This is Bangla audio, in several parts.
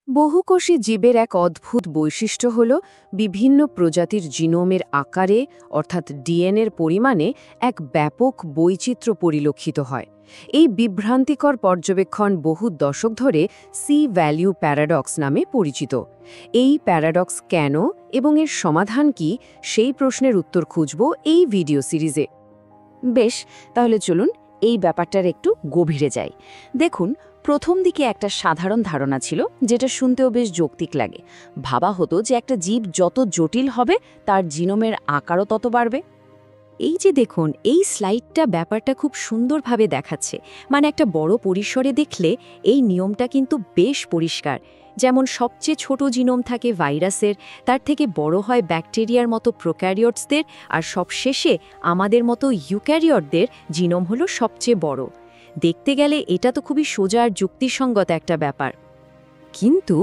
বহুকোষী জীবের এক অদ্ভুত বৈশিষ্ট্য হল বিভিন্ন প্রজাতির জিনোমের আকারে অর্থাৎ ডিএনএর পরিমাণে এক ব্যাপক বৈচিত্র্য পরিলক্ষিত হয়। এই বিভ্রান্তিকর পর্যবেক্ষণ বহু দশক ধরে সি ভ্যালিউ প্যারাডক্স নামে পরিচিত। এই প্যারাডক্স কেন এবং এর সমাধান কি, সেই প্রশ্নের উত্তর খুঁজব এই ভিডিও সিরিজে। বেশ, তাহলে চলুন এই ব্যাপারটার একটু গভীরে যাই। দেখুন, প্রথম দিকে একটা সাধারণ ধারণা ছিল, যেটা শুনতেও বেশ যৌক্তিক লাগে। ভাবা হতো যে একটা জীব যত জটিল হবে তার জিনোমের আকারও তত বাড়বে। এই যে দেখুন, এই স্লাইডটা ব্যাপারটা খুব সুন্দরভাবে দেখাচ্ছে। মানে একটা বড় পরিসরে দেখলে এই নিয়মটা কিন্তু বেশ পরিষ্কার। যেমন সবচেয়ে ছোট জিনোম থাকে ভাইরাসের, তার থেকে বড় হয় ব্যাকটেরিয়ার মতো প্রোক্যারিওটসদের, আর সবশেষে আমাদের মতো ইউক্যারিওটদের জিনোম হলো সবচেয়ে বড়। দেখতে গেলে এটা তো খুবই সোজা আর যুক্তিসঙ্গত একটা ব্যাপার। কিন্তু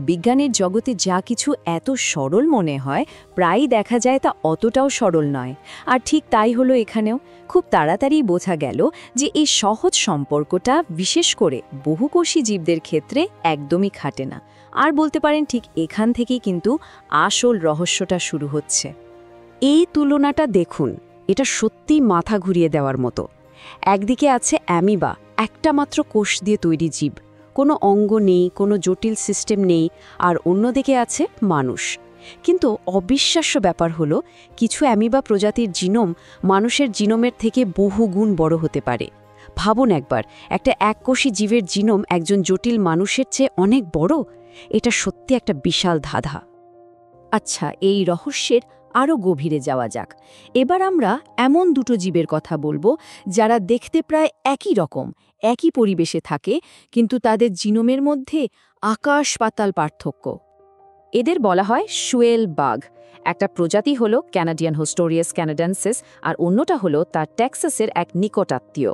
বিজ্ঞানের জগতে যা কিছু এত সরল মনে হয়, প্রায়ই দেখা যায় তা অতটাও সরল নয়। আর ঠিক তাই হলো এখানেও। খুব তাড়াতাড়ি বোঝা গেল যে এই সহজ সম্পর্কটা বিশেষ করে বহুকোষী জীবদের ক্ষেত্রে একদমই খাটে না। আর বলতে পারেন ঠিক এখান থেকেই কিন্তু আসল রহস্যটা শুরু হচ্ছে। এই তুলনাটা দেখুন, এটা সত্যিই মাথা ঘুরিয়ে দেওয়ার মতো। একদিকে আছে অ্যামিবা, একটা মাত্র কোষ দিয়ে তৈরি জীব, কোনো অঙ্গ নেই, কোনো জটিল সিস্টেম নেই। আর অন্যদিকে আছে মানুষ। কিন্তু অবিশ্বাস্য ব্যাপার হলো, কিছু অ্যামিবা প্রজাতির জিনোম মানুষের জিনোমের থেকে বহু গুণ বড় হতে পারে। ভাবুন একবার, একটা এককোষী জীবের জিনোম একজন জটিল মানুষের চেয়ে অনেক বড়। এটা সত্যি একটা বিশাল ধাঁধা। আচ্ছা, এই রহস্যের আরও গভীরে যাওয়া যাক। এবার আমরা এমন দুটো জীবের কথা বলবো যারা দেখতে প্রায় একই রকম, একই পরিবেশে থাকে, কিন্তু তাদের জিনোমের মধ্যে আকাশ পাতাল পার্থক্য। এদের বলা হয় শুয়েল বাঘ। একটা প্রজাতি হলো ক্যানাডিয়ান হোস্টোরিয়াস ক্যানাডেন্সিস, আর অন্যটা হলো তার টেক্সাসের এক নিকটাত্মীয়।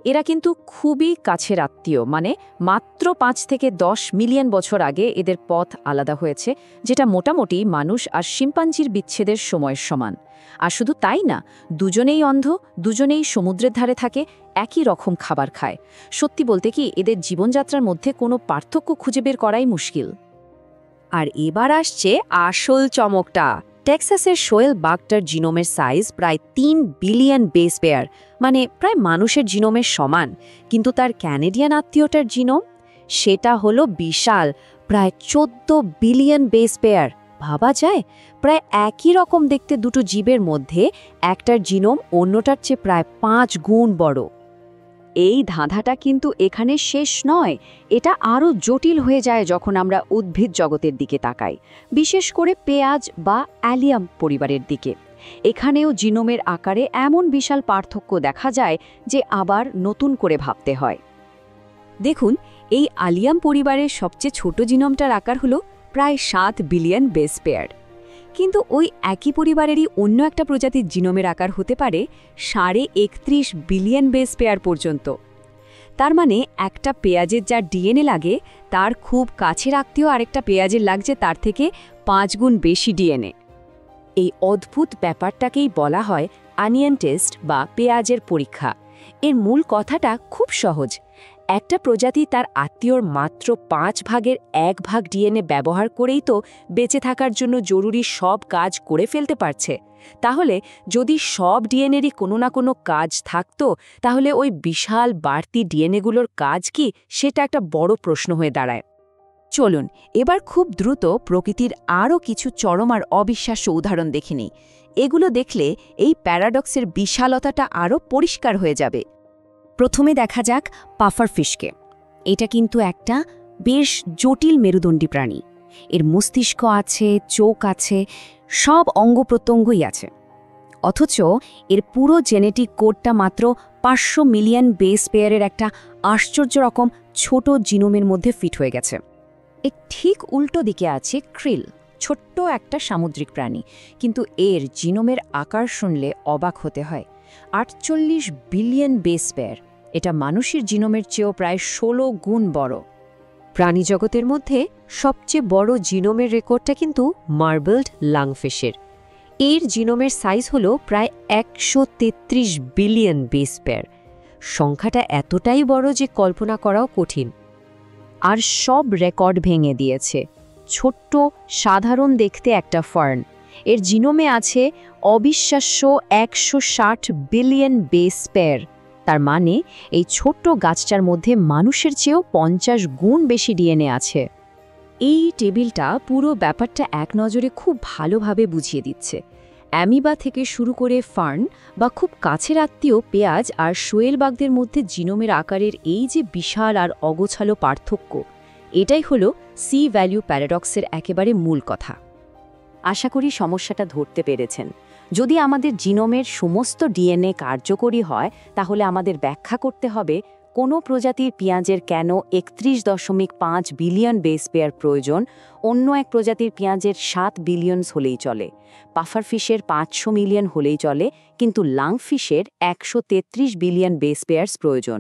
এরা কিন্তু খুবই কাছের আত্মীয়, মানে মাত্র 5 থেকে 10 মিলিয়ন বছর আগে এদের পথ আলাদা হয়েছে, যেটা মোটামুটি মানুষ আর শিম্পাঞ্জির বিচ্ছেদের সময়ের সমান। আর শুধু তাই না, দুজনেই অন্ধ, দুজনেই সমুদ্রের ধারে থাকে, একই রকম খাবার খায়। সত্যি বলতে কি, এদের জীবনযাত্রার মধ্যে কোনো পার্থক্য খুঁজে বের করাই মুশকিল। আর এবার আসছে আসল চমকটা। টেক্সাসের শোয়েল বাঘটার জিনোমের সাইজ প্রায় 3 বিলিয়ন বেস পেয়ার, মানে প্রায় মানুষের জিনোমের সমান। কিন্তু তার ক্যানাডিয়ান আত্মীয়টার জিনোম, সেটা হলো বিশাল, প্রায় 14 বিলিয়ন বেস পেয়ার। ভাবা যায়, প্রায় একই রকম দেখতে দুটো জীবের মধ্যে একটার জিনোম অন্যটার চেয়ে প্রায় 5 গুণ বড়। এই ধাঁধাটা কিন্তু এখানে শেষ নয়। এটা আরও জটিল হয়ে যায় যখন আমরা উদ্ভিদ জগতের দিকে তাকাই, বিশেষ করে পেঁয়াজ বা অ্যালিয়াম পরিবারের দিকে। এখানেও জিনোমের আকারে এমন বিশাল পার্থক্য দেখা যায় যে আবার নতুন করে ভাবতে হয়। দেখুন, এই আলিয়াম পরিবারের সবচেয়ে ছোট জিনোমটার আকার হলো প্রায় 7 বিলিয়ন বেস পেয়ার। কিন্তু ওই একই পরিবারেরই অন্য একটা প্রজাতির জিনোমের আকার হতে পারে 31.5 বিলিয়ন বেস পেয়ার পর্যন্ত। তার মানে একটা পেঁয়াজের যা ডিএনএ লাগে, তার খুব কাছের আত্মীয় আরেকটা পেঁয়াজের লাগছে তার থেকে 5 গুণ বেশি ডিএনএ। এই অদ্ভুত ব্যাপারটাকেই বলা হয় অনিয়ন টেস্ট বা পেঁয়াজের পরীক্ষা। এর মূল কথাটা খুব সহজ। একটা প্রজাতি তার আত্মীয়র মাত্র 5 ভাগের 1 ভাগ ডিএনএ ব্যবহার করেই তো বেঁচে থাকার জন্য জরুরি সব কাজ করে ফেলতে পারছে। তাহলে যদি সব ডিএনএরই কোনো না কোনো কাজ থাকতো, তাহলে ওই বিশাল বাড়তি ডিএনএগুলোর কাজ কি, সেটা একটা বড় প্রশ্ন হয়ে দাঁড়ায়। চলুন এবার খুব দ্রুত প্রকৃতির আরও কিছু চরম আর অবিশ্বাস্য উদাহরণ দেখে নিই। এগুলো দেখলে এই প্যারাডক্সের বিশালতাটা আরও পরিষ্কার হয়ে যাবে। প্রথমে দেখা যাক পাফার ফিশকে। এটা কিন্তু একটা বেশ জটিল মেরুদণ্ডী প্রাণী। এর মস্তিষ্ক আছে, চোখ আছে, সব অঙ্গ প্রত্যঙ্গই আছে। অথচ এর পুরো জেনেটিক কোডটা মাত্র 500 মিলিয়ন বেস পেয়ারের একটা আশ্চর্য রকম ছোট জিনোমের মধ্যে ফিট হয়ে গেছে। এর ঠিক উল্টো দিকে আছে ক্রিল, ছোট্ট একটা সামুদ্রিক প্রাণী, কিন্তু এর জিনোমের আকার শুনলে অবাক হতে হয়। 48 বিলিয়ন বেস পেয়ার। এটা মানুষের জিনোমের চেয়েও প্রায় 16 গুণ বড়। প্রাণীজগতের মধ্যে সবচেয়ে বড় জিনোমের রেকর্ডটা কিন্তু মার্বেলড লাংফিশের। এর জিনোমের সাইজ হলো প্রায় 133 বিলিয়ন বেস পেয়ার। সংখ্যাটা এতটাই বড় যে কল্পনা করাও কঠিন। আর সব রেকর্ড ভেঙে দিয়েছে। ছোট্ট সাধারণ দেখতে একটা ফার্ন, এর জিনোমে আছে অবিশ্বাস্য 160 বিলিয়ন বেস পেয়ার। তার মানে এই ছোট্ট গাছটার মধ্যে মানুষের চেয়েও 50 গুণ বেশি ডিএনএ আছে। এই টেবিলটা পুরো ব্যাপারটা এক নজরে খুব ভালোভাবে বুঝিয়ে দিচ্ছে। অ্যামিবা থেকে শুরু করে ফার্ন বা খুব কাছের আত্মীয় পেঁয়াজ আর শোয়েল বাগদের মধ্যে জিনোমের আকারের এই যে বিশাল আর অগোছালো পার্থক্য, এটাই হলো সি ভ্যালু প্যারাডক্সের একেবারে মূল কথা। আশা করি সমস্যাটা ধরতে পেরেছেন। যদি আমাদের জিনোমের সমস্ত ডিএনএ কার্যকরী হয়, তাহলে আমাদের ব্যাখ্যা করতে হবে কোনো প্রজাতির পেঁয়াজের কেন 31.5 বিলিয়ন বেস পেয়ার প্রয়োজন, অন্য এক প্রজাতির পেঁয়াজের 7 বিলিয়ন হলেই চলে, পাফার ফিশের 500 মিলিয়ন হলেই চলে, কিন্তু লাংফিশের 133 বিলিয়ন বেস পেয়ার্স প্রয়োজন।